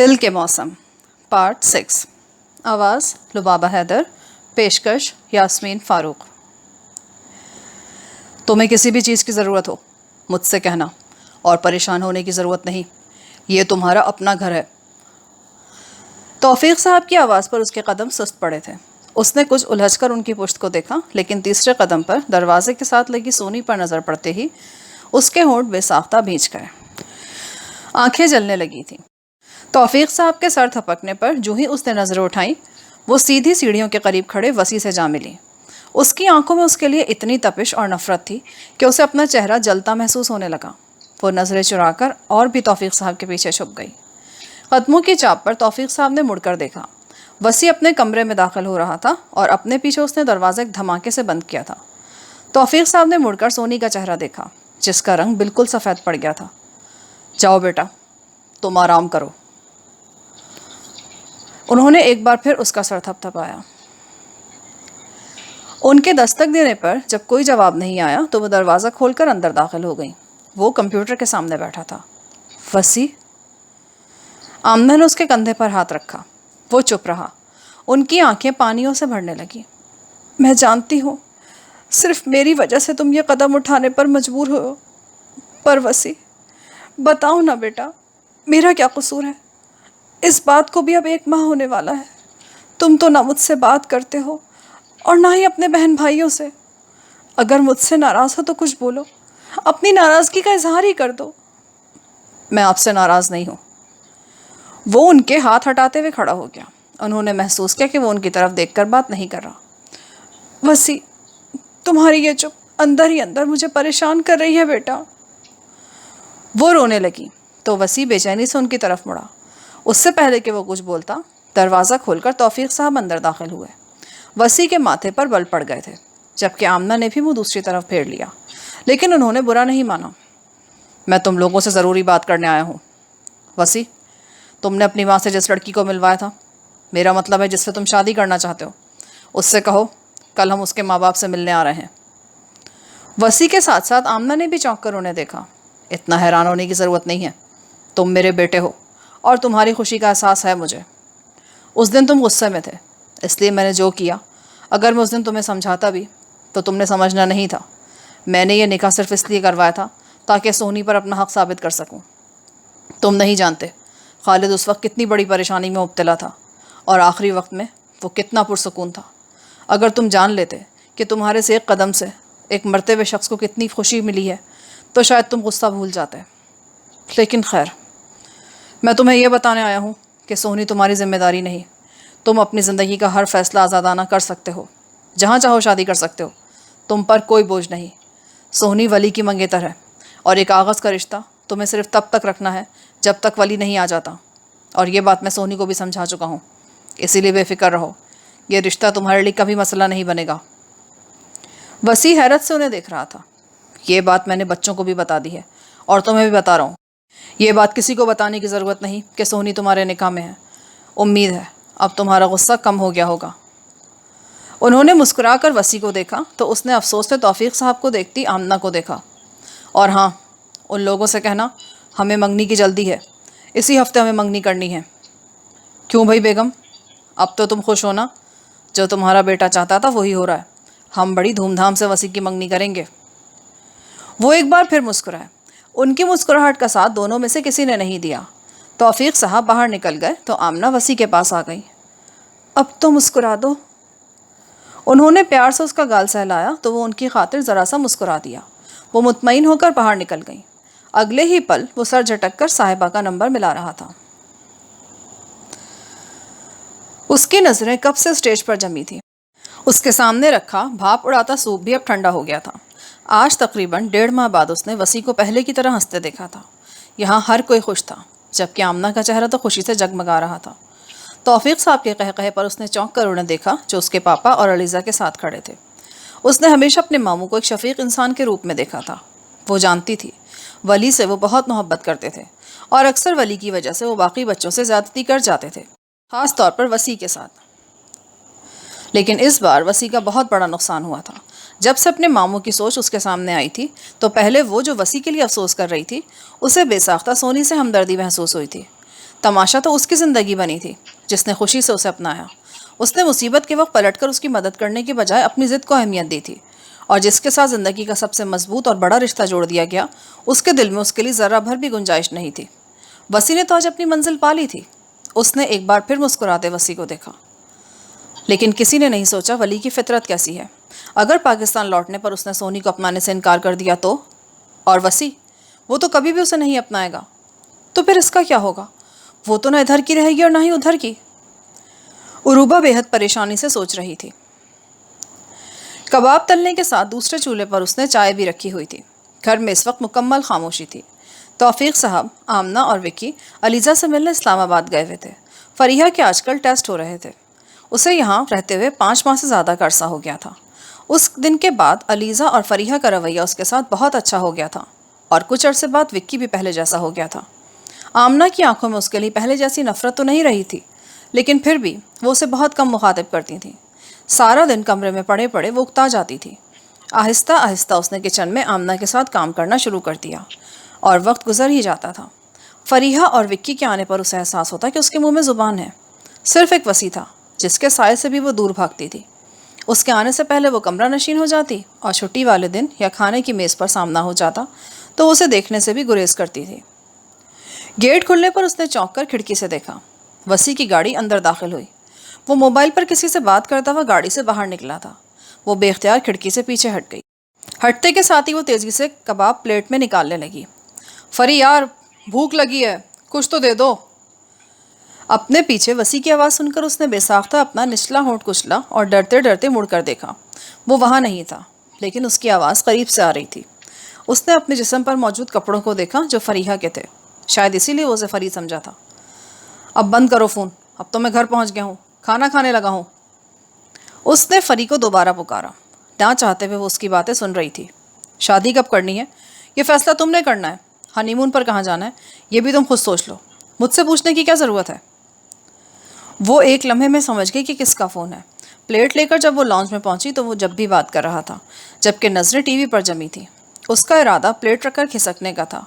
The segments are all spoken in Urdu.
دل کے موسم پارٹ 6 آواز لبابہ حیدر پیشکش یاسمین فاروق تمہیں کسی بھی چیز کی ضرورت ہو مجھ سے کہنا اور پریشان ہونے کی ضرورت نہیں، یہ تمہارا اپنا گھر ہے۔ توفیق صاحب کی آواز پر اس کے قدم سست پڑے تھے۔ اس نے کچھ الجھ کر ان کی پشت کو دیکھا، لیکن تیسرے قدم پر دروازے کے ساتھ لگی سونی پر نظر پڑتے ہی اس کے ہونٹ بے ساختہ بھیج گئے، آنکھیں جلنے لگی تھیں۔ توفیق صاحب کے سر تھپکنے پر جو ہی اس نے نظریں اٹھائیں وہ سیدھی سیڑھیوں کے قریب کھڑے وسیع سے جا ملی۔ اس کی آنکھوں میں اس کے لیے اتنی تپش اور نفرت تھی کہ اسے اپنا چہرہ جلتا محسوس ہونے لگا۔ وہ نظریں چرا کر اور بھی توفیق صاحب کے پیچھے چھپ گئی۔ قدموں کی چاپ پر توفیق صاحب نے مڑ کر دیکھا۔ وسیع اپنے کمرے میں داخل ہو رہا تھا اور اپنے پیچھے اس نے دروازہ ایک دھماکے سے بند کیا تھا۔ توفیق صاحب نے مڑ کر سونی کا چہرہ دیکھا جس کا رنگ بالکل سفید پڑ گیا تھا۔ جاؤ بیٹا، تم آرام کرو۔ انہوں نے ایک بار پھر اس کا سر تھپتھپایا۔ ان کے دستک دینے پر جب کوئی جواب نہیں آیا تو وہ دروازہ کھول کر اندر داخل ہو گئی۔ وہ کمپیوٹر کے سامنے بیٹھا تھا۔ وسیع؟ آمنہ نے اس کے کندھے پر ہاتھ رکھا۔ وہ چپ رہا۔ ان کی آنکھیں پانیوں سے بھرنے لگیں۔ میں جانتی ہوں صرف میری وجہ سے تم یہ قدم اٹھانے پر مجبور ہو، پر وسیع بتاؤ نا بیٹا، میرا کیا قصور ہے؟ اس بات کو بھی اب 1 ماہ ہونے والا ہے۔ تم تو نہ مجھ سے بات کرتے ہو اور نہ ہی اپنے بہن بھائیوں سے۔ اگر مجھ سے ناراض ہو تو کچھ بولو، اپنی ناراضگی کا اظہار ہی کر دو۔ میں آپ سے ناراض نہیں ہوں۔ وہ ان کے ہاتھ ہٹاتے ہوئے کھڑا ہو گیا۔ انہوں نے محسوس کیا کہ وہ ان کی طرف دیکھ کر بات نہیں کر رہا۔ وسیع، تمہاری یہ چپ اندر ہی اندر مجھے پریشان کر رہی ہے بیٹا۔ وہ رونے لگی تو وسیع بے چینی سے ان کی طرف مڑا۔ اس سے پہلے کہ وہ کچھ بولتا، دروازہ کھول کر توفیق صاحب اندر داخل ہوئے۔ وسیع کے ماتھے پر بل پڑ گئے تھے، جبکہ آمنہ نے بھی منہ دوسری طرف پھیر لیا، لیکن انہوں نے برا نہیں مانا۔ میں تم لوگوں سے ضروری بات کرنے آیا ہوں۔ وسیع، تم نے اپنی ماں سے جس لڑکی کو ملوایا تھا، میرا مطلب ہے جس سے تم شادی کرنا چاہتے ہو، اس سے کہو کل ہم اس کے ماں باپ سے ملنے آ رہے ہیں۔ وسیع کے ساتھ ساتھ آمنہ نے بھی چونک کر انہیں دیکھا۔ اتنا حیران ہونے کی ضرورت نہیں ہے، تم میرے بیٹے ہو اور تمہاری خوشی کا احساس ہے مجھے۔ اس دن تم غصے میں تھے، اس لیے میں نے جو کیا، اگر میں اس دن تمہیں سمجھاتا بھی تو تم نے سمجھنا نہیں تھا۔ میں نے یہ نکاح صرف اس لیے کروایا تھا تاکہ سونی پر اپنا حق ثابت کر سکوں۔ تم نہیں جانتے خالد اس وقت کتنی بڑی پریشانی میں مبتلا تھا اور آخری وقت میں وہ کتنا پرسکون تھا۔ اگر تم جان لیتے کہ تمہارے سے ایک قدم سے ایک مرتے ہوئے شخص کو کتنی خوشی ملی ہے تو شاید تم غصہ بھول جاتے۔ لیکن خیر، میں تمہیں یہ بتانے آیا ہوں کہ سونی تمہاری ذمہ داری نہیں۔ تم اپنی زندگی کا ہر فیصلہ آزادانہ کر سکتے ہو، جہاں چاہو شادی کر سکتے ہو، تم پر کوئی بوجھ نہیں۔ سونی ولی کی منگیتر ہے اور یہ کاغذ کا رشتہ تمہیں صرف تب تک رکھنا ہے جب تک ولی نہیں آ جاتا، اور یہ بات میں سونی کو بھی سمجھا چکا ہوں، اسی لیے بے فکر رہو، یہ رشتہ تمہارے لیے کبھی مسئلہ نہیں بنے گا۔ وسیع حیرت سے انہیں دیکھ رہا تھا۔ یہ بات میں نے بچوں کو بھی بتا دی ہے اور تمہیں بھی بتا رہا ہوں۔ یہ بات کسی کو بتانے کی ضرورت نہیں کہ سونی تمہارے نکاح میں ہے۔ امید ہے اب تمہارا غصہ کم ہو گیا ہوگا۔ انہوں نے مسکرا کر وسیع کو دیکھا تو اس نے افسوس سے توفیق صاحب کو دیکھتی آمنہ کو دیکھا۔ اور ہاں، ان لوگوں سے کہنا ہمیں منگنی کی جلدی ہے، اسی ہفتے ہمیں منگنی کرنی ہے۔ کیوں بھائی بیگم، اب تو تم خوش ہونا، جو تمہارا بیٹا چاہتا تھا وہی ہو رہا ہے۔ ہم بڑی دھوم دھام سے وسیع کی منگنی کریں گے۔ وہ ایک بار پھر مسکرائے۔ ان کی مسکراہٹ کا ساتھ دونوں میں سے کسی نے نہیں دیا۔ توفیق صاحب باہر نکل گئے تو آمنہ وسیع کے پاس آ گئی۔ اب تو مسکرا دو۔ انہوں نے پیار سے اس کا گال سہلایا تو وہ ان کی خاطر ذرا سا مسکرا دیا۔ وہ مطمئن ہو کر باہر نکل گئی۔ اگلے ہی پل وہ سر جھٹک کر صاحبہ کا نمبر ملا رہا تھا۔ اس کی نظریں کب سے اسٹیج پر جمی تھی۔ اس کے سامنے رکھا بھاپ اڑاتا سوپ بھی اب ٹھنڈا ہو گیا تھا۔ آج تقریباً 1.5 ماہ بعد اس نے وسیع کو پہلے کی طرح ہنستے دیکھا تھا۔ یہاں ہر کوئی خوش تھا، جبکہ آمنہ کا چہرہ تو خوشی سے جگمگا رہا تھا۔ توفیق صاحب کے قہقہے پر اس نے چونک کر انہیں دیکھا جو اس کے پاپا اور علیزہ کے ساتھ کھڑے تھے۔ اس نے ہمیشہ اپنے ماموں کو ایک شفیق انسان کے روپ میں دیکھا تھا۔ وہ جانتی تھی ولی سے وہ بہت محبت کرتے تھے اور اکثر ولی کی وجہ سے وہ باقی بچوں سے زیادتی کر جاتے تھے، خاص طور پر وسیع کے ساتھ۔ لیکن اس بار وسیع کا بہت بڑا نقصان ہوا تھا۔ جب سے اپنے ماموں کی سوچ اس کے سامنے آئی تھی تو پہلے وہ جو وسیع کے لیے افسوس کر رہی تھی، اسے بے ساختہ سونی سے ہمدردی محسوس ہوئی تھی۔ تماشا تو اس کی زندگی بنی تھی جس نے خوشی سے اسے اپنایا. اس نے مصیبت کے وقت پلٹ کر اس کی مدد کرنے کے بجائے اپنی ضد کو اہمیت دی تھی، اور جس کے ساتھ زندگی کا سب سے مضبوط اور بڑا رشتہ جوڑ دیا گیا، اس کے دل میں اس کے لیے ذرہ بھر بھی گنجائش نہیں تھی. وسیع نے تو آج اپنی منزل پا لی تھی. اس نے ایک بار پھر مسکراتے وسیع کو دیکھا. لیکن کسی نے نہیں سوچا ولی کی فطرت کیسی ہے. اگر پاکستان لوٹنے پر اس نے سونی کو اپنانے سے انکار کر دیا تو، اور وسیع وہ تو کبھی بھی اسے نہیں اپنائے گا، تو پھر اس کا کیا ہوگا؟ وہ تو نہ ادھر کی رہے گی اور نہ ہی ادھر کی. عروبہ بے حد پریشانی سے سوچ رہی تھی. کباب تلنے کے ساتھ دوسرے چولہے پر اس نے چائے بھی رکھی ہوئی تھی. گھر میں اس وقت مکمل خاموشی تھی. توفیق صاحب، آمنہ اور وکی علیزہ سے ملنے اسلام آباد گئے ہوئے تھے. فریحہ کے آج کل ٹیسٹ ہو رہے تھے. اسے یہاں رہتے ہوئے 5 ماہ سے زیادہ کا عرصہ ہو گیا تھا. اس دن کے بعد علیزہ اور فریحہ کا رویہ اس کے ساتھ بہت اچھا ہو گیا تھا، اور کچھ عرصے بعد وکی بھی پہلے جیسا ہو گیا تھا. آمنہ کی آنکھوں میں اس کے لیے پہلے جیسی نفرت تو نہیں رہی تھی، لیکن پھر بھی وہ اسے بہت کم مخاطب کرتی تھیں. سارا دن کمرے میں پڑے پڑے وہ اکتا جاتی تھی. آہستہ آہستہ اس نے کچن میں آمنہ کے ساتھ کام کرنا شروع کر دیا، اور وقت گزر ہی جاتا تھا. فریحہ اور وکی کے آنے پر اسے احساس ہوتا کہ اس کے منہ میں زبان ہے. صرف ایک وسیع تھا جس کے سائے سے بھی وہ دور بھاگتی تھی. اس کے آنے سے پہلے وہ کمرہ نشین ہو جاتی، اور چھٹی والے دن یا کھانے کی میز پر سامنا ہو جاتا تو اسے دیکھنے سے بھی گریز کرتی تھی. گیٹ کھلنے پر اس نے چونک کر کھڑکی سے دیکھا. وسیع کی گاڑی اندر داخل ہوئی. وہ موبائل پر کسی سے بات کرتا ہوا گاڑی سے باہر نکلا تھا. وہ بے اختیار کھڑکی سے پیچھے ہٹ گئی. ہٹتے کے ساتھ ہی وہ تیزی سے کباب پلیٹ میں نکالنے لگی. فری یار، بھوک لگی ہے، کچھ تو دے دو. اپنے پیچھے وسیع کی آواز سن کر اس نے بے ساختہ اپنا نچلا ہونٹ کچلا اور ڈرتے ڈرتے مڑ کر دیکھا. وہ وہاں نہیں تھا، لیکن اس کی آواز قریب سے آ رہی تھی. اس نے اپنے جسم پر موجود کپڑوں کو دیکھا جو فریحہ کے تھے. شاید اسی لیے وہ اسے فری سمجھا تھا. اب بند کرو فون، اب تو میں گھر پہنچ گیا ہوں، کھانا کھانے لگا ہوں. اس نے فری کو دوبارہ پکارا. نہ چاہتے ہوئے وہ اس کی باتیں سن رہی تھی. شادی کب کرنی ہے یہ فیصلہ تم نے کرنا ہے. ہنی مون پر کہاں جانا ہے یہ بھی تم خود سوچ لو. مجھ سے پوچھنے کی کیا ضرورت ہے؟ وہ ایک لمحے میں سمجھ گئی کہ کس کا فون ہے. پلیٹ لے کر جب وہ لاؤنج میں پہنچی تو وہ جب بھی بات کر رہا تھا، جبکہ نظریں ٹی وی پر جمی تھیں. اس کا ارادہ پلیٹ رکھ کر کھسکنے کا تھا.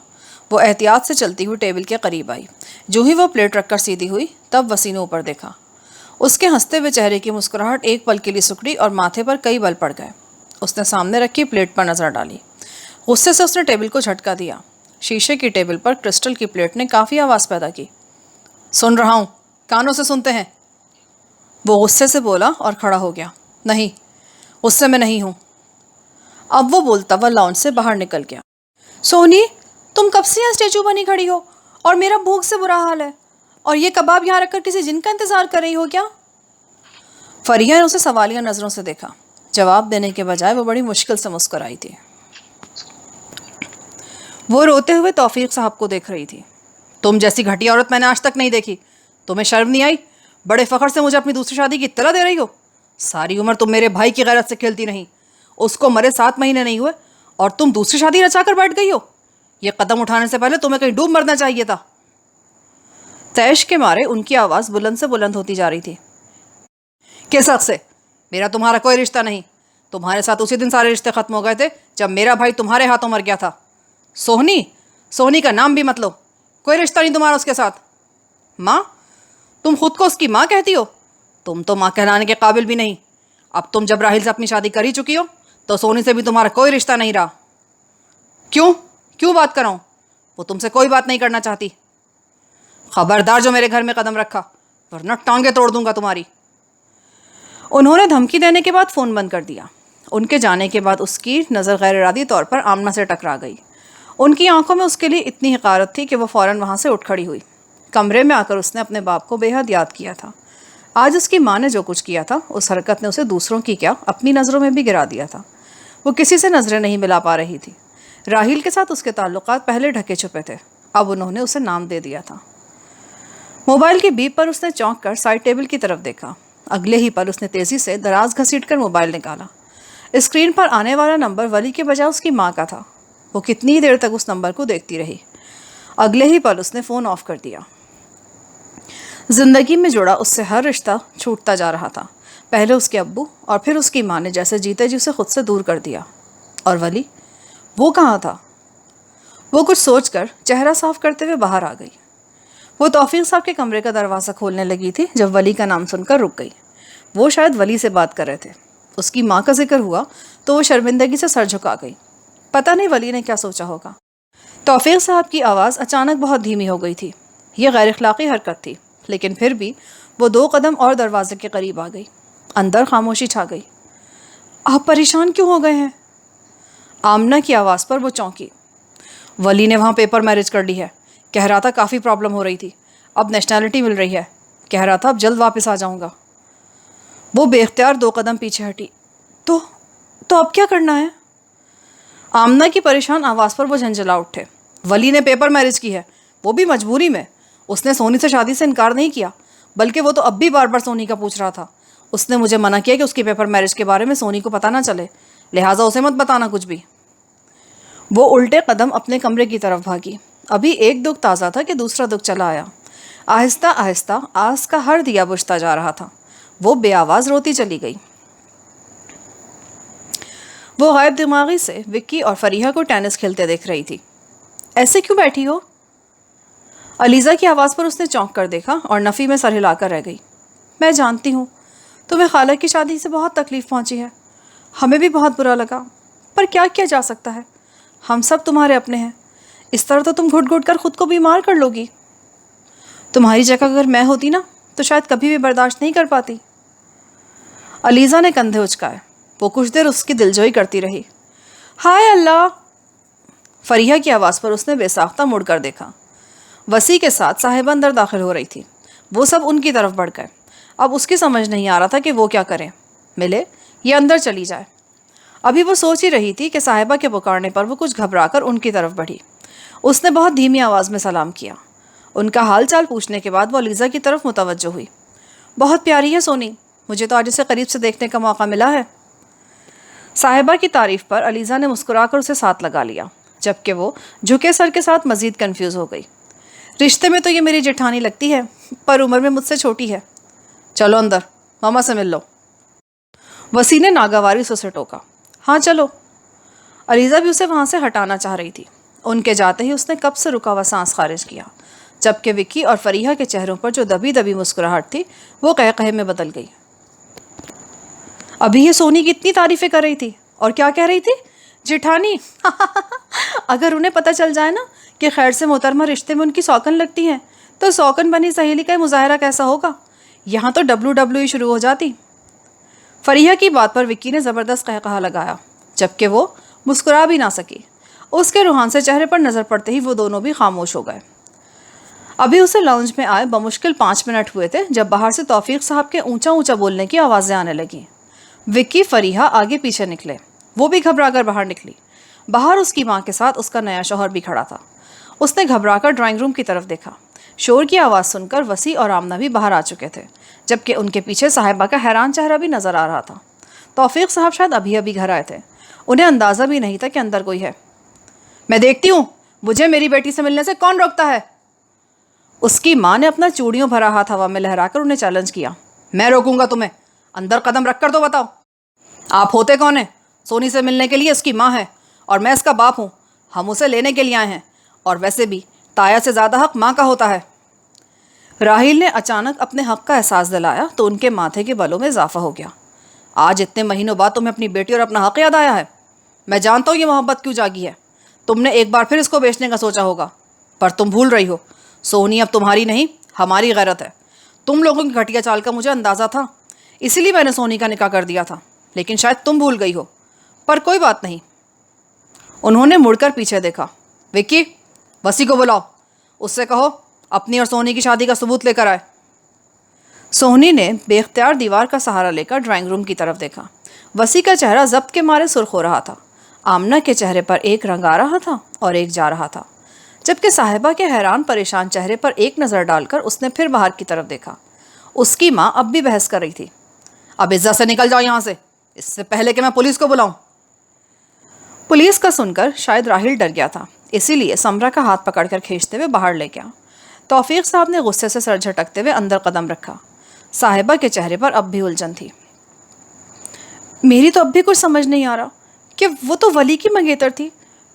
وہ احتیاط سے چلتی ہوئی ٹیبل کے قریب آئی. جو ہی وہ پلیٹ رکھ کر سیدھی ہوئی تب وسیع نے اوپر دیکھا. اس کے ہنستے ہوئے چہرے کی مسکراہٹ ایک پل کے لیے سکڑی اور ماتھے پر کئی بل پڑ گئے. اس نے سامنے رکھی پلیٹ پر نظر ڈالی. غصے سے اس نے ٹیبل کو جھٹکا دیا. شیشے کی ٹیبل پر کرسٹل کی پلیٹ نے کافی آواز پیدا کی. سن رہا ہوں، کانوں سے سنتے ہیں. وہ غصے سے بولا اور کھڑا ہو گیا. نہیں، غصے میں نہیں ہوں. اب وہ بولتا ہوا لاؤنج سے باہر نکل گیا. سونی، تم کب سے یہاں اسٹیچو بنی کھڑی ہو اور میرا بھوک سے برا حال ہے، اور یہ کباب یہاں رکھ کر کسی جن کا انتظار کر رہی ہو کیا؟ فریحہ نے اسے سوالیہ نظروں سے دیکھا. جواب دینے کے بجائے وہ بڑی مشکل سے مسکرائی تھی. وہ روتے ہوئے توفیق صاحب کو دیکھ رہی تھی. تم جیسی گھٹیا عورت میں نے آج تک نہیں دیکھی. تمہیں شرم نہیں آئی؟ بڑے فخر سے مجھے اپنی دوسری شادی کی اطلاع دے رہی ہو. ساری عمر تم میرے بھائی کی غیرت سے کھیلتی رہی. اس کو مرے 7 مہینے نہیں ہوئے اور تم دوسری شادی رچا کر بیٹھ گئی ہو. یہ قدم اٹھانے سے پہلے تمہیں کہیں ڈوب مرنا چاہیے تھا. تیش کے مارے ان کی آواز بلند سے بلند ہوتی جا رہی تھی. کس حق سے؟ میرا تمہارا کوئی رشتہ نہیں. تمہارے ساتھ اسی دن سارے رشتے ختم ہو گئے تھے جب میرا بھائی تمہارے ہاتھوں مر گیا تھا. سونی کا نام بھی مت لو. کوئی رشتہ نہیں تمہارا اس کے ساتھ. ماں؟ تم خود کو اس کی ماں کہتی ہو؟ تم تو ماں کہلانے کے قابل بھی نہیں. اب تم جب راحیل سے اپنی شادی کر ہی چکی ہو تو سونی سے بھی تمہارا کوئی رشتہ نہیں رہا. کیوں بات کر رہا ہوں؟ وہ تم سے کوئی بات نہیں کرنا چاہتی. خبردار جو میرے گھر میں قدم رکھا ورنہ ٹانگیں توڑ دوں گا تمہاری. انہوں نے دھمکی دینے کے بعد فون بند کر دیا. ان کے جانے کے بعد اس کی نظر غیر ارادی طور پر آمنہ سے ٹکرا گئی. ان کی آنکھوں میں اس کے لیے اتنی حقارت تھی کہ وہ فوراً وہاں سے اٹھ کھڑی ہوئی. کمرے میں آ کر اس نے اپنے باپ کو بے حد یاد کیا تھا. آج اس کی ماں نے جو کچھ کیا تھا اس حرکت نے اسے دوسروں کی کیا اپنی نظروں میں بھی گرا دیا تھا. وہ کسی سے نظریں نہیں ملا پا رہی تھی. راحیل کے ساتھ اس کے تعلقات پہلے ڈھکے چھپے تھے، اب انہوں نے اسے نام دے دیا تھا. موبائل کی بیپ پر اس نے چونک کر سائڈ ٹیبل کی طرف دیکھا. اگلے ہی پل اس نے تیزی سے دراز گھسیٹ کر موبائل نکالا. اسکرین پر آنے والا نمبر ولی کے بجائے اس کی ماں کا تھا. وہ کتنی دیر تک اس نمبر کو دیکھتی رہی. اگلے ہی پل اس نے فون آف کر دیا. زندگی میں جڑا اس سے ہر رشتہ چھوٹتا جا رہا تھا. پہلے اس کے ابو اور پھر اس کی ماں نے جیسے جیتے جی اسے خود سے دور کر دیا. اور ولی، وہ کہاں تھا؟ وہ کچھ سوچ کر چہرہ صاف کرتے ہوئے باہر آ گئی. وہ توفیق صاحب کے کمرے کا دروازہ کھولنے لگی تھی جب ولی کا نام سن کر رک گئی۔ وہ شاید ولی سے بات کر رہے تھے۔ اس کی ماں کا ذکر ہوا تو وہ شرمندگی سے سر جھکا گئی۔ پتہ نہیں ولی نے کیا سوچا ہوگا۔ توفیق صاحب کی آواز اچانک بہت دھیمی ہو گئی تھی۔ یہ غیر اخلاقی حرکت تھی، لیکن پھر بھی وہ 2 قدم اور دروازے کے قریب آ گئی۔ اندر خاموشی چھا گئی۔ آپ پریشان کیوں ہو گئے ہیں؟ آمنہ کی آواز پر وہ چونکی۔ ولی نے وہاں پیپر میرج کر لی ہے، کہہ رہا تھا کافی پرابلم ہو رہی تھی، اب نیشنلٹی مل رہی ہے، کہہ رہا تھا اب جلد واپس آ جاؤں گا۔ وہ بے اختیار 2 قدم پیچھے ہٹی۔ تو اب کیا کرنا ہے؟ آمنہ کی پریشان آواز پر وہ جھنجھلا اٹھے۔ ولی نے پیپر میرج کی ہے، وہ بھی مجبوری میں۔ اس نے سونی سے شادی سے انکار نہیں کیا، بلکہ وہ تو اب بھی بار بار سونی کا پوچھ رہا تھا۔ اس نے مجھے منع کیا کہ اس کی پیپر میرج کے بارے میں سونی کو پتہ نہ چلے، لہٰذا اسے مت بتانا کچھ بھی۔ وہ الٹے قدم اپنے کمرے کی طرف بھاگی۔ ابھی ایک دکھ تازہ تھا کہ دوسرا دکھ چلا آیا۔ آہستہ آہستہ آس کا ہر دیا بجھتا جا رہا تھا۔ وہ بے آواز روتی چلی گئی۔ وہ غائب دماغی سے وکی اور فریحہ کو ٹینس کھیلتے دیکھ رہی تھی۔ ایسے کیوں بیٹھی ہو؟ علیزہ کی آواز پر اس نے چونک کر دیکھا اور نفی میں سر ہلا کر رہ گئی۔ میں جانتی ہوں تمہیں خالہ کی شادی سے بہت تکلیف پہنچی ہے، ہمیں بھی بہت برا لگا، پر کیا کیا جا سکتا ہے؟ ہم سب تمہارے اپنے ہیں، اس طرح تو تم گھٹ گھٹ کر خود کو بیمار کر لو گی۔ تمہاری جگہ اگر میں ہوتی نا تو شاید کبھی بھی برداشت نہیں کر پاتی۔ علیزہ نے کندھے اچکائے۔ وہ کچھ دیر اس کی دلجوئی کرتی رہی۔ ہائے اللہ! فریحہ کی آواز پر اس نے بے ساختہ مڑ کر دیکھا۔ وسیع کے ساتھ صاحبہ اندر داخل ہو رہی تھی۔ وہ سب ان کی طرف بڑھ گئے۔ اب اس کی سمجھ نہیں آ رہا تھا کہ وہ کیا کرے، ملے یا اندر چلی جائے۔ ابھی وہ سوچ ہی رہی تھی کہ صاحبہ کے پکارنے پر وہ کچھ گھبرا کر ان کی طرف بڑھی۔ اس نے بہت دھیمی آواز میں سلام کیا۔ ان کا حال چال پوچھنے کے بعد وہ علیزہ کی طرف متوجہ ہوئی۔ بہت پیاری ہے سونی، مجھے تو آج اسے قریب سے دیکھنے کا موقع ملا ہے۔ صاحبہ کی تعریف پر علیزہ نے مسکرا کر اسے ساتھ لگا لیا، جبکہ وہ جھکے سر کے ساتھ مزید کنفیوز ہو گئی۔ رشتے میں تو یہ میری جٹھانی لگتی ہے، پر عمر میں مجھ سے چھوٹی ہے۔ چلو اندر، ماما سے مل لو۔ وسیع نے ناگواری سے اسے ٹوکا۔ ہاں چلو۔ علیزہ بھی اسے وہاں سے ہٹانا چاہ رہی تھی۔ ان کے جاتے ہی اس نے کب سے رکا ہوا سانس خارج کیا، جبکہ وکی اور فریحہ کے چہروں پر جو دبی دبی مسکراہٹ تھی وہ قہقہے میں بدل گئی۔ ابھی یہ سونی کی اتنی تعریفیں کر رہی تھی اور کیا کہہ رہی تھی؟ جٹھانی! اگر انہیں پتہ چل جائے نا کہ خیر سے محترمہ رشتے میں ان کی سوکن لگتی ہیں تو سوکن بنی سہیلی کا مظاہرہ کیسا ہوگا؟ یہاں تو WWE شروع ہو جاتی۔ فریحہ کی بات پر وکی نے زبردست قہقہا لگایا، جبکہ وہ مسکرا بھی نہ سکی۔ اس کے روحان سے چہرے پر نظر پڑتے ہی وہ دونوں بھی خاموش ہو گئے۔ ابھی اسے لاؤنج میں آئے بمشکل 5 منٹ ہوئے تھے جب باہر سے توفیق صاحب کے اونچا اونچا بولنے کی آوازیں آنے لگیں۔ وکی فریحہ آگے پیچھے نکلے۔ وہ بھی گھبرا کر باہر نکلی۔ باہر اس کی ماں کے ساتھ اس کا نیا شوہر بھی کھڑا تھا۔ اس نے گھبرا کر ڈرائنگ روم کی طرف دیکھا۔ شور کی آواز سن کر وسیع اور آمنہ بھی باہر آ چکے تھے، جبکہ ان کے پیچھے صاحبہ کا حیران چہرہ بھی نظر آ رہا تھا۔ توفیق صاحب شاید ابھی ابھی گھر آئے تھے، انہیں اندازہ بھی نہیں تھا کہ اندر کوئی ہے۔ میں دیکھتی ہوں، مجھے میری بیٹی سے ملنے سے کون روکتا ہے؟ اس کی ماں نے اپنا چوڑیوں بھرا ہاتھ ہوا میں لہرا کر انہیں چیلنج کیا۔ میں روکوں گا تمہیں؟ اندر قدم رکھ کر تو بتاؤ، آپ ہوتے کون ہیں؟ سونی سے ملنے کے لیے اس کی ماں ہے اور میں اس کا باپ ہوں۔ ہم اسے لینے کے لیے آئے ہیں، اور ویسے بھی تایا سے زیادہ حق ماں کا ہوتا ہے۔ راحیل نے اچانک اپنے حق کا احساس دلایا تو ان کے ماتھے کے بالوں میں اضافہ ہو گیا۔ آج اتنے مہینوں بعد تمہیں اپنی بیٹی اور اپنا حق یاد آیا ہے؟ میں جانتا ہوں یہ محبت کیوں جاگی ہے۔ تم نے ایک بار پھر اس کو بیچنے کا سوچا ہوگا، پر تم بھول رہی ہو، سونی اب تمہاری نہیں ہماری غیرت ہے۔ تم لوگوں کی گھٹیا چال کا مجھے اندازہ تھا، اسی لیے میں نے سونی کا نکاح کر دیا تھا، لیکن شاید تم بھول گئی ہو، پر کوئی بات نہیں۔ انہوں نے مڑ کر پیچھے دیکھا۔ وکی، وسیع کو بلاؤ، اس سے کہو اپنی اور سونی کی شادی کا ثبوت لے کر آئے۔ سونی نے بے اختیار دیوار کا سہارا لے کر ڈرائنگ روم کی طرف دیکھا۔ وسیع کا چہرہ ضبط کے مارے سرخ ہو رہا تھا۔ آمنہ کے چہرے پر ایک رنگ آ رہا تھا اور ایک جا رہا تھا، جبکہ صاحبہ کے حیران پریشان چہرے پر ایک نظر ڈال کر اس نے پھر باہر کی طرف دیکھا۔ اس کی ماں اب بھی بحث کر رہی تھی۔ اب عزت سے نکل جاؤ یہاں سے، اس سے پہلے کہ میں پولیس کو بلاؤں۔ پولیس کا سن کر شاید راحیل ڈر گیا تھا، اسی لیے سمرا کا ہاتھ پکڑ کر کھینچتے ہوئے باہر لے گیا۔ توفیق صاحب نے غصے سے سر جھٹکتے ہوئے اندر قدم رکھا۔ صاحبہ کے چہرے پر اب بھی الجھن تھی۔ میری تو اب بھی کچھ سمجھ نہیں آ رہا کہ وہ تو ولی کی منگیتر تھی،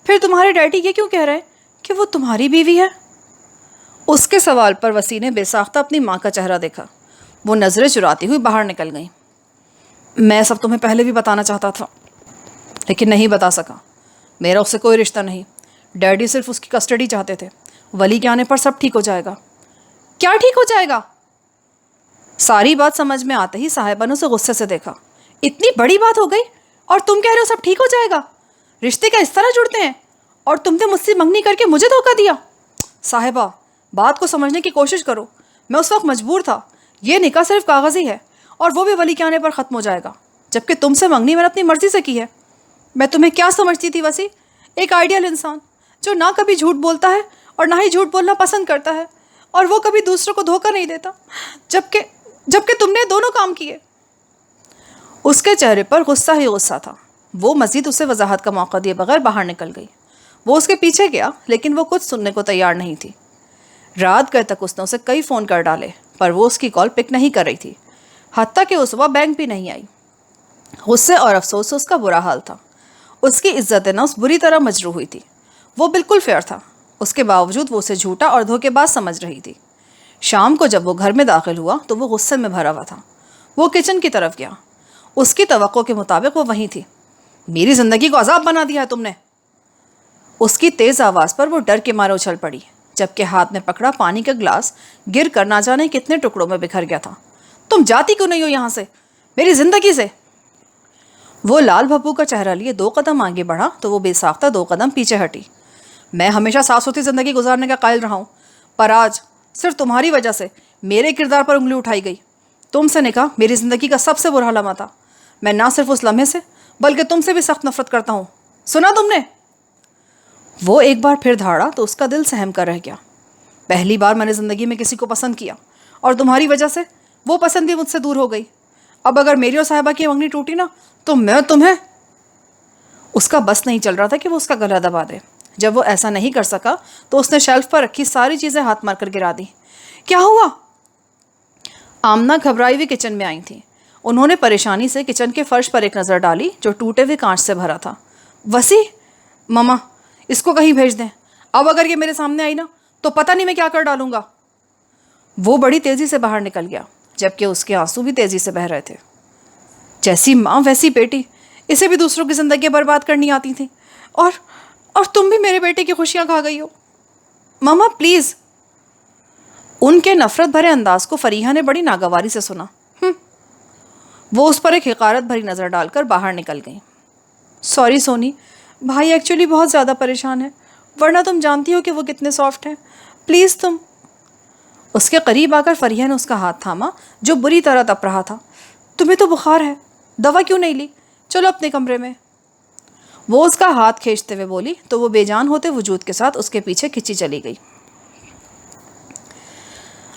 پھر تمہارے ڈیڈی یہ کیوں کہہ رہے ہیں کہ وہ تمہاری بیوی ہے؟ اس کے سوال پر وسیع نے بے ساختہ اپنی ماں کا چہرہ دیکھا. وہ نظریں چراتی ہوئی باہر نکل گئیں. میں سب تمہیں پہلے بھی بتانا چاہتا تھا لیکن نہیں بتا سکا. میرا اس سے کوئی رشتہ نہیں. ڈیڈی صرف اس کی کسٹڈی چاہتے تھے. ولی کے آنے پر سب ٹھیک ہو جائے گا. کیا ٹھیک ہو جائے گا؟ ساری بات سمجھ میں آتے ہی صاحبہ نے اسے غصے سے دیکھا. اتنی بڑی بات ہو گئی اور تم کہہ رہے ہو سب ٹھیک ہو جائے گا؟ رشتے کیا اس طرح جڑتے ہیں؟ اور تم نے مجھ سے منگنی کر کے مجھے دھوکہ دیا. صاحبہ بات کو سمجھنے کی کوشش کرو. میں اس وقت مجبور تھا. یہ نکاح صرف کاغذی ہے اور وہ بھی ولی کے آنے پر ختم ہو جائے گا. جبکہ تم سے منگنی میں نے اپنی مرضی سے کی ہے. میں تمہیں کیا سمجھتی تھی وسیع؟ ایک آئیڈیل انسان جو نہ کبھی جھوٹ بولتا ہے اور نہ ہی جھوٹ بولنا پسند کرتا ہے, اور وہ کبھی دوسروں کو دھوکہ نہیں دیتا. جبکہ تم نے دونوں کام کیے. اس کے چہرے پر غصہ ہی غصہ تھا. وہ مزید اسے وضاحت کا موقع دیے بغیر باہر نکل گئی. وہ اس کے پیچھے گیا لیکن وہ کچھ سننے کو تیار نہیں تھی. رات گئے تک اس نے اسے کئی فون کر ڈالے پر وہ اس کی کال پک نہیں کر رہی تھی. حتیٰ کہ وہ صبح بینک بھی نہیں آئی. غصے اور افسوس سے اس کا برا حال تھا. اس کی عزت نفس بری طرح مجروح ہوئی تھی. وہ بالکل فیئر تھا. اس کے باوجود وہ اسے جھوٹا اور دھوکے باز سمجھ رہی تھی. شام کو جب وہ گھر میں داخل ہوا تو وہ غصے میں بھرا ہوا تھا. وہ کچن کی طرف گیا. اس کی توقع کے مطابق وہ وہیں تھی. میری زندگی کو عذاب بنا دیا ہے تم نے. اس کی تیز آواز پر وہ ڈر کے مارے اچھل پڑی جبکہ ہاتھ میں پکڑا پانی کا گلاس گر کر نہ جانے کتنے ٹکڑوں میں بکھر گیا تھا. تم جاتی کیوں نہیں ہو یہاں سے, میری زندگی سے؟ وہ لال بھبو کا چہرہ لیے 2 قدم آگے بڑھا تو وہ بے ساختہ 2 قدم پیچھے ہٹی. میں ہمیشہ صاف ستھری زندگی گزارنے کا قائل رہا ہوں پر آج صرف تمہاری وجہ سے میرے کردار پر انگلی اٹھائی گئی. تم سے نکاح میری زندگی کا سب سے برا لمحہ تھا. میں نہ صرف اس لمحے سے بلکہ تم سے بھی سخت نفرت کرتا ہوں. سنا تم نے؟ وہ ایک بار پھر دھاڑا تو اس کا دل سہم کر رہ گیا. پہلی بار میں نے زندگی میں کسی کو پسند کیا اور تمہاری وجہ سے وہ پسند بھی مجھ سے دور ہو گئی. اب اگر میری اور صاحبہ کی منگنی ٹوٹی نا تو میں تمہیں... اس کا بس نہیں چل رہا تھا کہ وہ اس کا گلا دبا دے. جب وہ ایسا نہیں کر سکا تو اس نے شیلف پر رکھی ساری چیزیں ہاتھ مار کر گرا دی. کیا ہوا؟ آمنہ گھبرائی ہوئی کچن میں آئی تھی. انہوں نے پریشانی سے کچن کے فرش پر ایک نظر ڈالی جو ٹوٹے ہوئے کانچ سے بھرا تھا. وسیع, ماما اس کو کہیں بھیج دیں. اب اگر یہ میرے سامنے آئی نا تو پتہ نہیں میں کیا کر ڈالوں گا. وہ بڑی تیزی سے باہر نکل گیا جبکہ اس کے آنسو بھی تیزی سے بہہ رہے تھے. جیسی ماں ویسی بیٹی. اسے بھی دوسروں کی زندگی برباد کرنی آتی تھی اور تم بھی میرے بیٹے کی خوشیاں کھا گئی ہو. ماما پلیز. ان کے نفرت بھرے انداز کو فریحہ نے بڑی ناگواری سے سنا. وہ اس پر ایک حقارت بھری نظر ڈال کر باہر نکل گئی. سوری سونی, بھائی ایکچولی بہت زیادہ پریشان ہے, ورنہ تم جانتی ہو کہ وہ کتنے سافٹ ہیں. پلیز تم. اس کے قریب آ کر فریحہ نے اس کا ہاتھ تھاما جو بری طرح تپ رہا تھا. تمہیں تو بخار ہے, دوا کیوں نہیں لی؟ چلو اپنے کمرے میں. وہ اس کا ہاتھ کھینچتے ہوئے بولی تو وہ بے جان ہوتے وجود کے ساتھ اس کے پیچھے کھچی چلی گئی.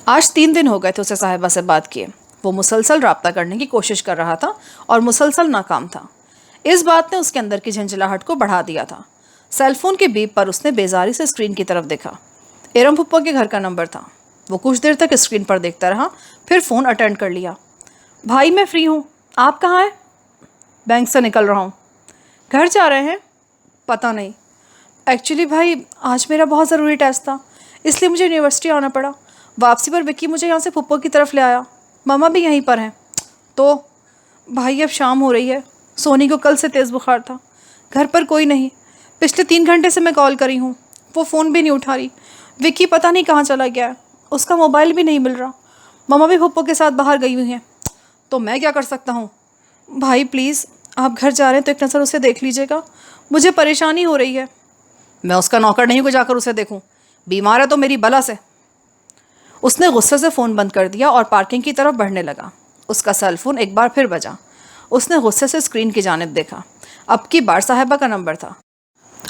آج 3 دن ہو گئے تھے اسے صاحبہ سے بات کیے. وہ مسلسل رابطہ کرنے کی کوشش کر رہا تھا اور مسلسل ناکام تھا. اس بات نے اس کے اندر کی جھنجھلاہٹ کو بڑھا دیا تھا. سیل فون کے بیپ پر اس نے بیزاری سے اسکرین کی طرف دیکھا. ارم پھپھو کے گھر کا نمبر تھا. وہ کچھ دیر تک اسکرین پر دیکھتا رہا, پھر فون اٹینڈ کر لیا. بھائی میں فری ہوں, آپ کہاں ہیں؟ بینک سے نکل رہا ہوں. گھر جا رہے ہیں؟ پتہ نہیں. ایکچولی بھائی آج میرا بہت ضروری ٹیسٹ تھا اس لیے مجھے یونیورسٹی آنا پڑا. واپسی پر وکی مجھے یہاں سے پھپھو کی طرف لے آیا. ماما بھی یہیں پر ہیں. تو بھائی اب شام ہو رہی ہے. سونی کو کل سے تیز بخار تھا. گھر پر کوئی نہیں. پچھلے 3 گھنٹے سے میں کال کری ہوں, وہ فون بھی نہیں اٹھا رہی. وکی پتہ نہیں کہاں چلا گیا ہے, اس کا موبائل بھی نہیں مل رہا. ماما بھی پھپھو کے ساتھ باہر گئی ہوئی ہیں. تو میں کیا کر سکتا ہوں؟ بھائی پلیز آپ گھر جا رہے ہیں تو ایک نظر اسے دیکھ لیجیے گا, مجھے پریشانی ہو رہی ہے. میں اس کا نوکر نہیں ہوں کہ جا کر اسے دیکھوں. بیمار ہے تو میری بلا سے. اس نے غصے سے فون بند کر دیا اور پارکنگ کی طرف بڑھنے لگا. اس کا سیل فون ایک بار پھر بجا. اس نے غصے سے اسکرین کی جانب دیکھا. اب کی بار صاحبہ کا نمبر تھا.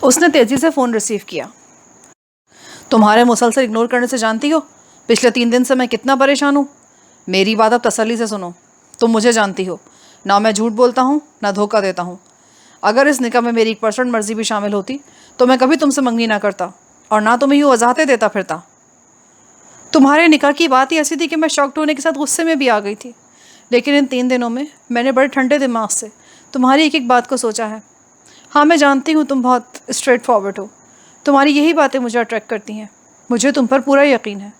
اس نے تیزی سے فون ریسیو کیا. تمہارے مسلسل اگنور کرنے سے جانتی ہو پچھلے 3 دن سے میں کتنا پریشان ہوں. میری بات اب تسلی سے سنو. تم مجھے جانتی ہو, نہ میں جھوٹ بولتا ہوں نہ دھوکہ دیتا ہوں. اگر اس نکاح میں میری 1% مرضی بھی شامل ہوتی تو میں کبھی تم سے منگنی نہ کرتا اور نہ تمہیں یوں وضاحتیں دیتا پھرتا. تمہارے نکاح کی بات ہی ایسی تھی کہ میں شاکڈ ہونے کے ساتھ غصے میں بھی آ گئی تھی, لیکن ان 3 دنوں میں میں نے بڑے ٹھنڈے دماغ سے تمہاری ایک ایک بات کو سوچا ہے. ہاں میں جانتی ہوں تم بہت اسٹریٹ فارورڈ ہو, تمہاری یہی باتیں مجھے اٹریکٹ کرتی ہیں, مجھے تم پر پورا یقین ہے۔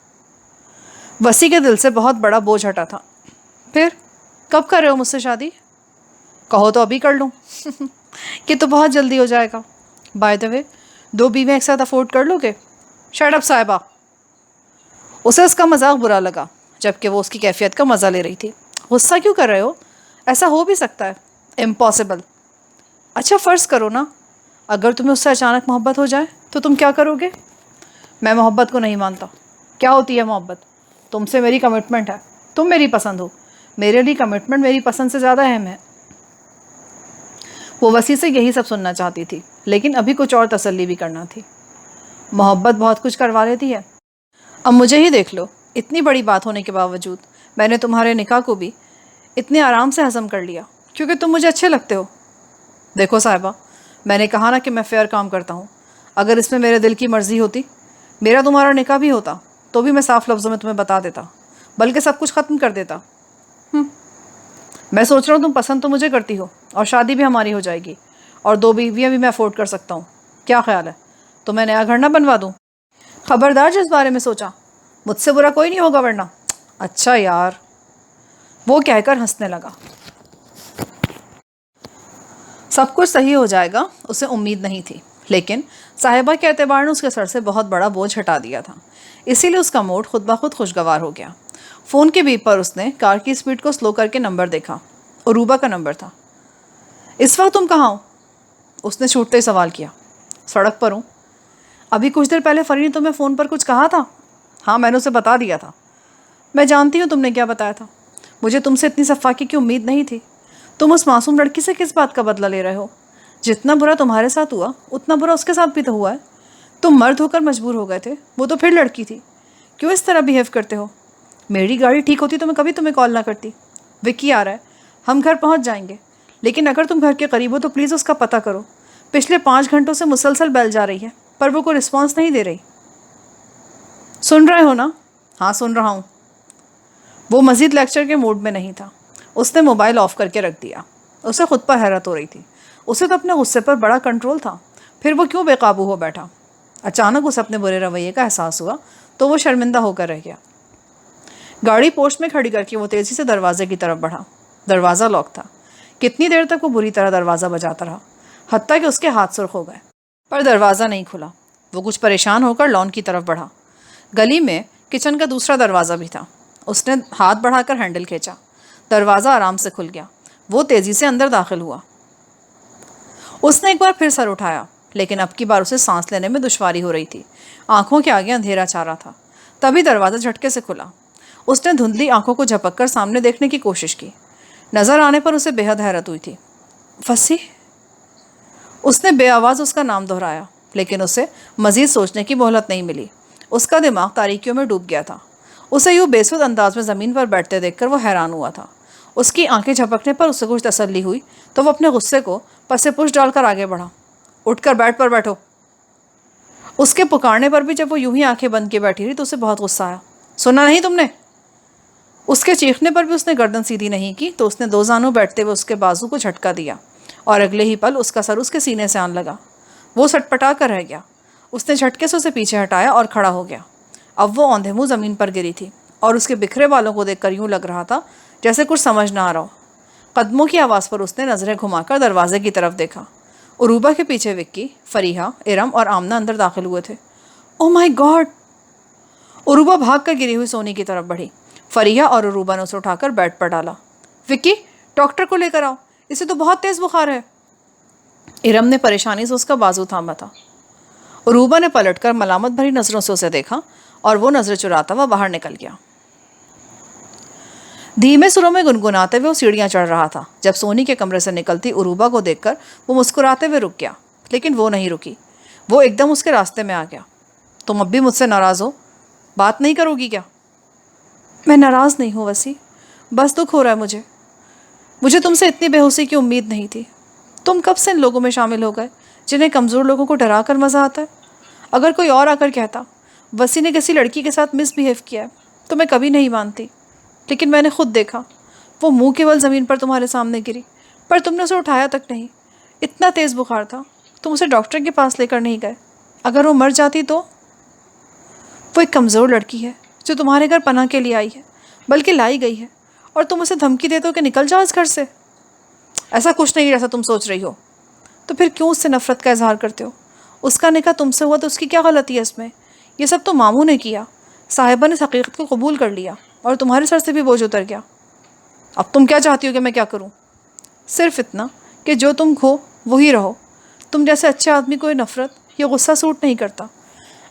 وسیع کے دل سے بہت بڑا بوجھ ہٹا تھا۔ پھر کب کر رہے ہو مجھ سے شادی؟ کہو تو ابھی کر لوں کہ تو بہت جلدی ہو جائے گا۔ بائی دا وے، 2 بیویں ایک ساتھ افورڈ کر لو گے؟ شٹ اپ صاحبہ۔ اسے اس کا مذاق برا لگا، جبکہ وہ اس کی کیفیت کا مزہ لے رہی تھی۔ غصہ کیوں کر رہے ہو؟ ایسا ہو بھی سکتا ہے؟ امپاسبل۔ اچھا فرض کرو نا، اگر تمہیں اس سے اچانک محبت ہو جائے تو تم کیا کرو گے؟ میں محبت کو نہیں مانتا۔ کیا ہوتی ہے محبت؟ تم سے میری کمٹمنٹ ہے، تم میری پسند ہو، میرے لیے کمٹمنٹ میری پسند سے زیادہ اہم ہے۔ وہ وسیع سے یہی سب سننا چاہتی تھی، لیکن ابھی کچھ اور تسلی بھی کرنا تھی۔ محبت بہت کچھ کروا لیتی ہے۔ اب مجھے ہی دیکھ لو، اتنی بڑی بات ہونے کے باوجود میں نے تمہارے نکاح کو بھی اتنے آرام سے ہضم کر لیا، کیونکہ تم مجھے اچھے لگتے ہو۔ دیکھو صاحبہ، میں نے کہا نا کہ میں فیئر کام کرتا ہوں۔ اگر اس میں میرے دل کی مرضی ہوتی، میرا تمہارا نکاح بھی ہوتا، تو بھی میں صاف لفظوں میں تمہیں بتا دیتا، بلکہ سب کچھ ختم کر دیتا۔ میں سوچ رہا ہوں تم پسند تو مجھے کرتی ہو، اور شادی بھی ہماری ہو جائے گی، اور 2 بیویاں بھی میں افورڈ کر سکتا ہوں۔ کیا خیال ہے؟ تو میں نیا گھر نہ بنوا دوں؟ خبردار جس بارے میں سوچا، مجھ سے برا کوئی نہیں ہوگا ورنہ۔ اچھا یار، وہ کہہ کر ہنسنے لگا۔ سب کچھ صحیح ہو جائے گا اسے امید نہیں تھی، لیکن صاحبہ کے اعتبار نے اس کے سر سے بہت بڑا بوجھ ہٹا دیا تھا، اسی لیے اس کا موڈ خود بخود خوشگوار ہو گیا۔ فون کے بیپ پر اس نے کار کی سپیڈ کو سلو کر کے نمبر دیکھا۔ عروبہ کا نمبر تھا۔ اس وقت تم کہاں ہو؟ اس نے چھوٹتے ہی سوال کیا۔ سڑک پر ہوں۔ ابھی کچھ دیر پہلے فری نے تمہیں فون پر کچھ کہا تھا؟ ہاں، میں نے اسے بتا دیا تھا۔ میں جانتی ہوں تم نے کیا بتایا تھا۔ مجھے تم سے اتنی صفاقی کی امید نہیں تھی۔ تم اس معصوم لڑکی سے کس بات کا بدلہ لے رہے ہو؟ جتنا برا تمہارے ساتھ ہوا، اتنا برا اس کے ساتھ بھی تو ہوا ہے۔ تم مرد ہو کر مجبور ہو گئے تھے، وہ تو پھر لڑکی تھی۔ کیوں اس طرح بیہیو کرتے ہو؟ میری گاڑی ٹھیک ہوتی تو میں کبھی تمہیں کال نہ کرتی۔ وکی آ رہا ہے، ہم گھر پہنچ جائیں گے، لیکن اگر تم گھر کے قریب ہو تو پلیز اس کا پتہ کرو۔ پچھلے 5 گھنٹوں سے مسلسل بیل جا رہی ہے، پر وہ کوئی رسپانس نہیں دے رہی۔ سن رہے ہو نا؟ ہاں سن رہا ہوں۔ وہ مزید لیکچر کے موڈ میں نہیں تھا۔ اس نے موبائل آف کر کے رکھ دیا۔ اسے خود پر حیرت ہو رہی تھی۔ اسے تو اپنے غصے پر بڑا کنٹرول تھا، پھر وہ کیوں بے قابو ہو بیٹھا؟ اچانک اسے اپنے برے رویے کا احساس ہوا تو وہ شرمندہ ہو کر رہ گیا۔ گاڑی پوسٹ میں کھڑی کر کے وہ تیزی سے دروازے کی طرف بڑھا۔ دروازہ لاک تھا۔ کتنی دیر تک وہ بری طرح دروازہ بجاتا رہا، حتیٰ کہ اس کے ہاتھ سرخ ہو گئے، پر دروازہ نہیں کھلا۔ وہ کچھ پریشان ہو کر لان کی طرف بڑھا۔ گلی میں کچن کا دوسرا دروازہ بھی تھا۔ اس نے ہاتھ بڑھا کر ہینڈل کھینچا۔ دروازہ آرام سے کھل گیا۔ وہ تیزی سے اندر داخل ہوا۔ اس نے ایک بار پھر سر اٹھایا، لیکن اب کی بار اسے سانس لینے میں دشواری ہو رہی تھی۔ آنکھوں کے آگے اندھیرا چھا رہا تھا۔ تبھی دروازہ جھٹکے سے کھلا۔ اس نے دھندلی آنکھوں کو جھپک کر سامنے دیکھنے کی کوشش کی۔ نظر آنے پر اسے بے حد حیرت ہوئی تھی۔ وسیع! اس نے بے آواز اس کا نام دہرایا، لیکن اسے مزید سوچنے کی مہلت نہیں ملی۔ اس کا دماغ تاریکیوں میں ڈوب گیا تھا۔ اسے یوں بے سود انداز میں زمین پر بیٹھتے دیکھ کر وہ حیران ہوا تھا۔ اس کی آنکھیں جھپکنے پر اسے کچھ تسلی ہوئی تو وہ اپنے غصے کو پس پش ڈال کر آگے بڑھا۔ اٹھ کر بیٹھ پر بیٹھو۔ اس کے پکارنے پر بھی جب وہ یوں ہی آنکھیں بند کے بیٹھی رہی تو اسے بہت غصہ آیا۔ سنا نہیں تم نے؟ اس کے چیخنے پر بھی اس نے گردن سیدھی نہیں کی تو اس نے 2 زانوں بیٹھتے ہوئے اس کے بازو کو جھٹکا دیا، اور اگلے ہی پل اس کا سر اس کے سینے سے آن لگا۔ وہ سٹپٹا کر رہ گیا۔ اس نے جھٹکے سے اسے پیچھے ہٹایا اور کھڑا ہو گیا۔ اب وہ اوندھے منہ زمین پر گری تھی، اور اس کے بکھرے بالوں کو دیکھ کر یوں لگ رہا تھا جیسے کچھ سمجھ نہ آ رہا ہو۔ قدموں کی آواز پر اس نے نظریں گھما کر دروازے کی طرف دیکھا۔ عروبہ کے پیچھے وکی، فریحہ، ارم اور آمنہ اندر داخل ہوئے تھے۔ او مائی گاڈ! عروبہ بھاگ کر گری ہوئی سونی کی طرف بڑھی۔ فریحہ اور عروبہ نے اسے اٹھا کر بیڈ پر ڈالا۔ وکی، ڈاکٹر کو لے کر آؤ، اسے تو بہت تیز بخار ہے۔ ارم نے پریشانی سے اس کا بازو تھاما تھا۔ عروبہ نے پلٹ کر ملامت بھری نظروں سے اسے دیکھا اور وہ نظریں چراتا ہوا باہر نکل گیا۔ دھیمے سروں میں گنگناتے ہوئے وہ سیڑھیاں چڑھ رہا تھا جب سونی کے کمرے سے نکلتی عروبہ کو دیکھ کر وہ مسکراتے ہوئے رک گیا، لیکن وہ نہیں رکی۔ وہ ایک دم اس کے راستے میں آ گیا۔ تم اب بھی مجھ سے ناراض ہو؟ بات نہیں کرو گی کیا؟ میں ناراض نہیں ہوں وسیع، بس دکھ ہو رہا ہے مجھے تم سے اتنی بے ہوشی کی امید نہیں تھی۔ تم کب سے ان لوگوں میں شامل ہو گئے جنہیں کمزور لوگوں کو ڈرا کر مزہ آتا ہے؟ اگر کوئی اور آ کر کہتا وسیع نے کسی لڑکی کے ساتھ مس بیہیو کیا ہے تو میں کبھی نہیں مانتی، لیکن میں نے خود دیکھا، وہ منہ کے بل زمین پر تمہارے سامنے گری، پر تم نے اسے اٹھایا تک نہیں۔ اتنا تیز بخار تھا، تم اسے ڈاکٹر کے پاس لے کر نہیں گئے۔ اگر وہ مر جاتی تو؟ وہ ایک کمزور لڑکی ہے جو تمہارے گھر پناہ کے لیے آئی ہے، بلکہ لائی گئی ہے، اور تم اسے دھمکی دیتے ہو کہ نکل جاؤ اس گھر سے۔ ایسا کچھ نہیں جیسا تم سوچ رہی ہو۔ تو پھر کیوں اس سے نفرت کا اظہار کرتے ہو؟ اس کا نکاح تم سے ہوا تو اس کی کیا غلطی ہے اس میں؟ یہ سب تو ماموں نے کیا۔ صاحبہ نے اس حقیقت کو قبول کر لیا اور تمہارے سر سے بھی بوجھ اتر گیا۔ اب تم کیا چاہتی ہو کہ میں کیا کروں؟ صرف اتنا کہ جو تم ہو وہی رہو۔ تم جیسے اچھے آدمی کو یہ نفرت، یہ غصہ سوٹ نہیں کرتا۔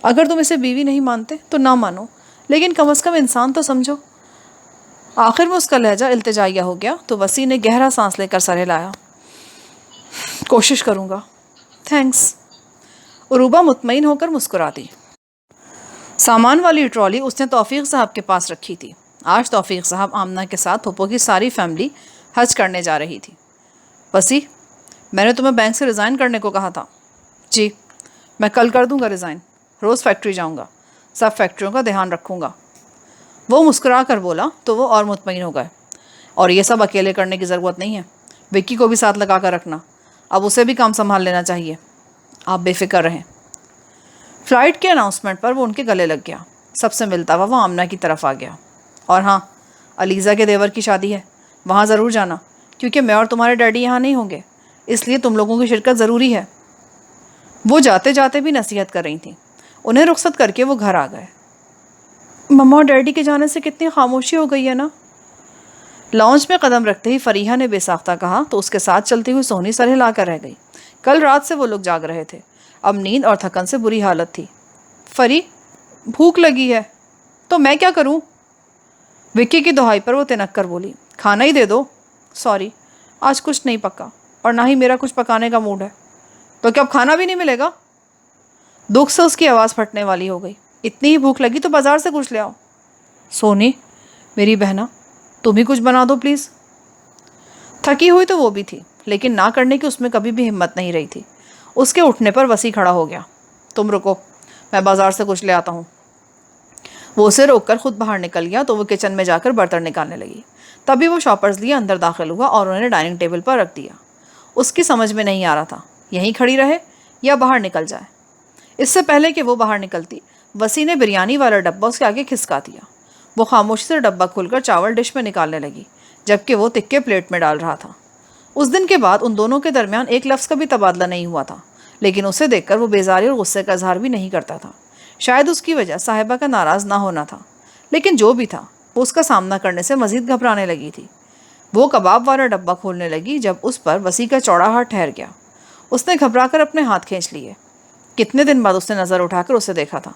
اگر تم اسے بیوی نہیں مانتے تو نہ مانو، لیکن کم از کم انسان تو سمجھو۔ آخر میں اس کا لہجہ التجائیہ ہو گیا تو وسیع نے گہرا سانس لے کر سر ہلایا۔ کوشش کروں گا، تھینکس۔ عروبہ مطمئن ہو کر مسکرا دی۔ سامان والی ٹرالی اس نے توفیق صاحب کے پاس رکھی تھی۔ آج توفیق صاحب آمنہ کے ساتھ پھپھو کی ساری فیملی حج کرنے جا رہی تھی۔ وسیع، میں نے تمہیں بینک سے ریزائن کرنے کو کہا تھا۔ جی، میں کل کر دوں گا ریزائن۔ روز فیکٹری جاؤں گا، سب فیکٹریوں کا دھیان رکھوں گا۔ وہ مسکرا کر بولا تو وہ اور مطمئن ہو گئے۔ اور یہ سب اکیلے کرنے کی ضرورت نہیں ہے، وکی کو بھی ساتھ لگا کر رکھنا، اب اسے بھی کام سنبھال لینا چاہیے۔ آپ بے فکر رہیں۔ فلائٹ کے اناؤنسمنٹ پر وہ ان کے گلے لگ گیا۔ سب سے ملتا ہوا وہ آمنہ کی طرف آ گیا۔ اور ہاں، علیزہ کے دیور کی شادی ہے، وہاں ضرور جانا، کیونکہ میں اور تمہارے ڈیڈی یہاں نہیں ہوں گے، اس لیے تم لوگوں کی شرکت ضروری ہے۔ وہ جاتے جاتے بھی نصیحت کر رہی تھیں۔ انہیں رخصت کر کے وہ گھر آ گئے۔ مما اور ڈیڈی کے جانے سے کتنی خاموشی ہو گئی ہے نا؟ لاؤنج میں قدم رکھتے ہی فریحہ نے بے ساختہ کہا تو اس کے ساتھ چلتی ہوئی سونی سر ہلا کر رہ گئی۔ کل رات سے وہ لوگ جاگ رہے تھے، اب نیند اور تھکن سے بری حالت تھی۔ فری، بھوک لگی ہے تو میں کیا کروں؟ وکی کی دہائی پر وہ تنک کر بولی، کھانا ہی دے دو۔ سوری، آج کچھ نہیں پکا اور نہ ہی میرا کچھ پکانے کا موڈ ہے۔ تو کیا اب کھانا بھی نہیں ملے گا؟ دکھ سے اس کی آواز پھٹنے والی ہو گئی۔ اتنی ہی بھوک لگی تو بازار سے کچھ لے آؤ۔ سونی، میری بہنا، تم ہی کچھ بنا دو پلیز۔ تھکی ہوئی تو وہ بھی تھی، لیکن نہ کرنے کی اس میں کبھی بھی ہمت نہیں رہی تھی۔ اس کے اٹھنے پر وسیع کھڑا ہو گیا۔ تم رکو، میں بازار سے کچھ لے آتا ہوں۔ وہ اسے روک کر خود باہر نکل گیا تو وہ کچن میں جا کر برتن نکالنے لگی۔ تبھی وہ شاپرز لیے اندر داخل ہوا اور انہیں ڈائننگ ٹیبل پر رکھ دیا۔ اس کی سمجھ میں نہیں آ رہا تھا یہیں کھڑی رہے یا باہر نکل جائے۔ اس سے پہلے کہ وہ باہر نکلتی، وسیع نے بریانی والا ڈبہ اس کے آگے کھسکا دیا۔ وہ خاموشی سے ڈبہ کھول کر چاول ڈش میں نکالنے لگی، جبکہ وہ تکے پلیٹ میں ڈال رہا تھا۔ اس دن کے بعد ان دونوں کے درمیان ایک لفظ کا بھی تبادلہ نہیں ہوا تھا، لیکن اسے دیکھ کر وہ بیزاری اور غصے کا اظہار بھی نہیں کرتا تھا۔ شاید اس کی وجہ صاحبہ کا ناراض نہ ہونا تھا، لیکن جو بھی تھا وہ اس کا سامنا کرنے سے مزید گھبرانے لگی تھی۔ وہ کباب والا ڈبہ کھولنے لگی جب اس پر وسیع کا چوڑا ہاتھ ٹھہر گیا۔ اس نے گھبرا کر اپنے ہاتھ کھینچ لیے۔ کتنے دن بعد اس نے نظر اٹھا کر اسے دیکھا تھا۔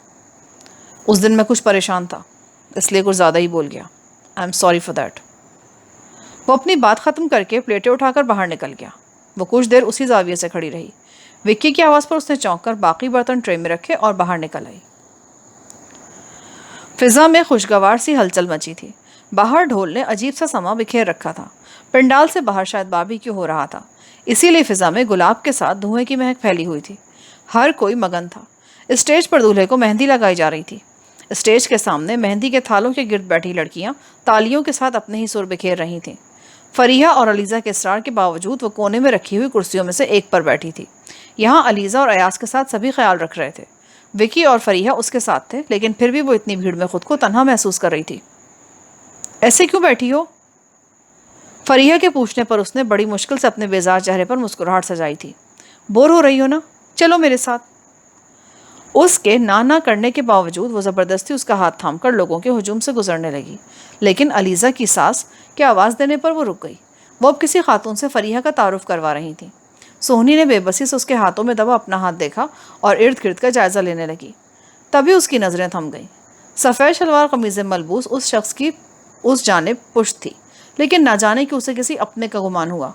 اس دن میں کچھ پریشان تھا، اس لیے کچھ زیادہ ہی بول گیا۔ I am sorry for that. وہ اپنی بات ختم کر کے پلیٹیں اٹھا کر باہر نکل گیا۔ وہ کچھ دیر اسی زاویے سے کھڑی رہی۔ وکی کی آواز پر اس نے چونک کر باقی برتن ٹرے میں رکھے اور باہر نکل آئی۔ فضا میں خوشگوار سی ہلچل مچی تھی۔ باہر ڈھول نے عجیب سا سما بکھیر رکھا تھا۔ پنڈال سے باہر شاید باربیکیو ہو رہا تھا، اسی لیے فضا میں گلاب کے ساتھ دھوئیں کی مہک پھیلی ہوئی تھی۔ ہر کوئی مگن تھا۔ اسٹیج پر دولہے کو مہندی لگائی جا رہی تھی۔ اسٹیج کے سامنے مہندی کے تھالوں کے گرد بیٹھی لڑکیاں تالیوں کے ساتھ اپنے ہی سر بکھیر رہی تھیں۔ فریحہ اور علیزہ کے اصرار کے باوجود وہ کونے میں رکھی ہوئی کرسیوں میں سے ایک پر بیٹھی تھی۔ یہاں علیزہ اور ایاز کے ساتھ سبھی خیال رکھ رہے تھے۔ وکی اور فریحہ اس کے ساتھ تھے، لیکن پھر بھی وہ اتنی بھیڑ میں خود کو تنہا محسوس کر رہی تھی۔ ایسے کیوں بیٹھی ہو؟ فریحہ کے پوچھنے پر اس نے بڑی مشکل سے اپنے بیزار چہرے پر مسکراہٹ سجائی تھی۔ بور ہو رہی ہو نا؟ چلو میرے ساتھ۔ اس کے نہ کرنے کے باوجود وہ زبردستی اس کا ہاتھ تھام کر لوگوں کے ہجوم سے گزرنے لگی، لیکن علیزہ کی ساس کے آواز دینے پر وہ رک گئی۔ وہ اب کسی خاتون سے فریحہ کا تعارف کروا رہی تھی۔ سونی نے بے بسی سے اس کے ہاتھوں میں دبا اپنا ہاتھ دیکھا اور ارد گرد کا جائزہ لینے لگی۔ تبھی اس کی نظریں تھم گئیں۔ سفید شلوار قمیض ملبوس اس شخص کی اس جانب پشت تھی، لیکن نہ جانے کہ اسے کسی اپنے کا گمان ہوا۔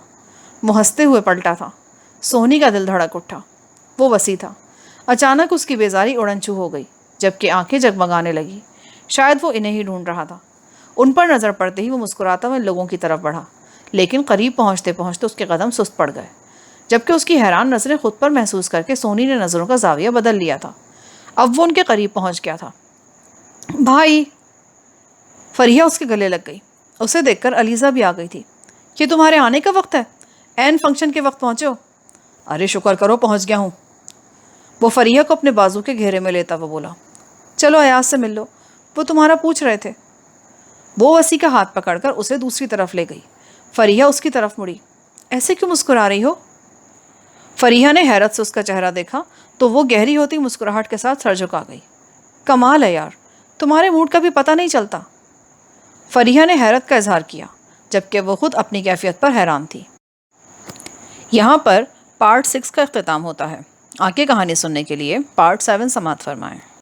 وہ ہنستے ہوئے پلٹا تھا۔ سونی کا دل دھڑک اٹھا۔ وہ وسیع تھا۔ اچانک اس کی بیزاری اڑن چھو ہو گئی، جبکہ آنکھیں جگمگانے لگی۔ شاید وہ انہیں ہی ڈھونڈ رہا تھا۔ ان پر نظر پڑتے ہی وہ مسکراتا ہوا لوگوں کی طرف بڑھا، لیکن قریب پہنچتے پہنچتے اس کے قدم سست پڑ گئے، جبکہ اس کی حیران نظریں خود پر محسوس کر کے سونی نے نظروں کا زاویہ بدل لیا تھا۔ اب وہ ان کے قریب پہنچ گیا تھا۔ بھائی! فریحہ اس کے گلے لگ گئی۔ اسے دیکھ کر علیزہ بھی آ گئی تھی۔ یہ تمہارے آنے کا وقت ہے؟ عین فنکشن کے وقت پہنچے ہو؟ ارے شکر کرو پہنچ گیا ہوں۔ وہ فریحہ کو اپنے بازو کے گھیرے میں لیتا وہ بولا، چلو ایاز سے مل لو، وہ تمہارا پوچھ رہے تھے۔ وہ وسیع کا ہاتھ پکڑ کر اسے دوسری طرف لے گئی۔ فریحہ اس کی طرف مڑی۔ ایسے کیوں مسکرا رہی ہو؟ فریحہ نے حیرت سے اس کا چہرہ دیکھا تو وہ گہری ہوتی مسکراہٹ کے ساتھ سر جھکا گئی۔ کمال ہے یار، تمہارے موڈ کا بھی پتہ نہیں چلتا۔ فریحہ نے حیرت کا اظہار کیا، جبکہ وہ خود اپنی کیفیت پر حیران تھی۔ یہاں پر پارٹ 6 کا اختتام ہوتا ہے۔ آگے کہانی سننے کے لیے پارٹ 7 سماعت فرمائیں۔